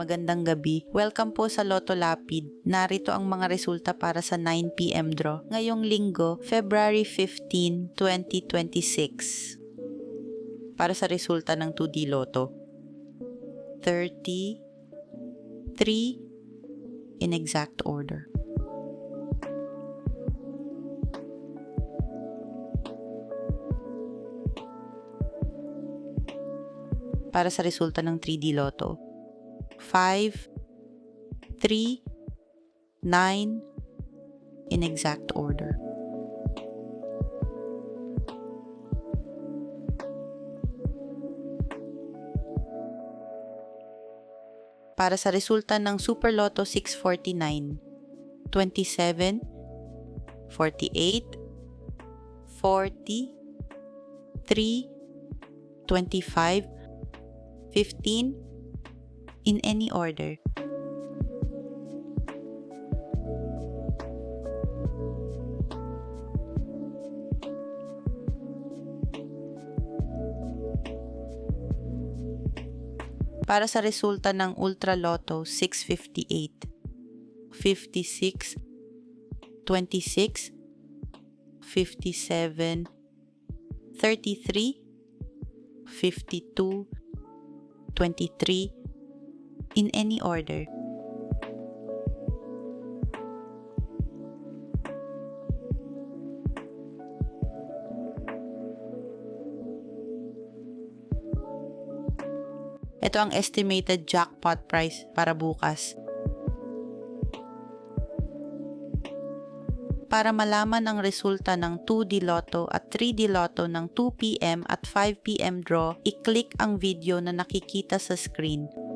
magandang gabi. Welcome po sa Lotto Lapid. Narito ang mga resulta para sa 9 PM draw. Ngayong linggo, February 15, 2026. Para sa resulta ng 2D Lotto. 30, 3 in exact order. Para sa resulta ng 3D Lotto. 5, 3, 9 in exact order. Para sa resulta ng Super Lotto 649, 27, 48, 40, 3, 25, 15 in any order. Para sa resulta ng Ultra Lotto 658, 56, 26, 57, 33, 52, 23 in any order. Ito ang estimated jackpot price para bukas. Para malaman ang resulta ng 2D Lotto at 3D Lotto ng 2 PM at 5 PM draw, i-click ang video na nakikita sa screen.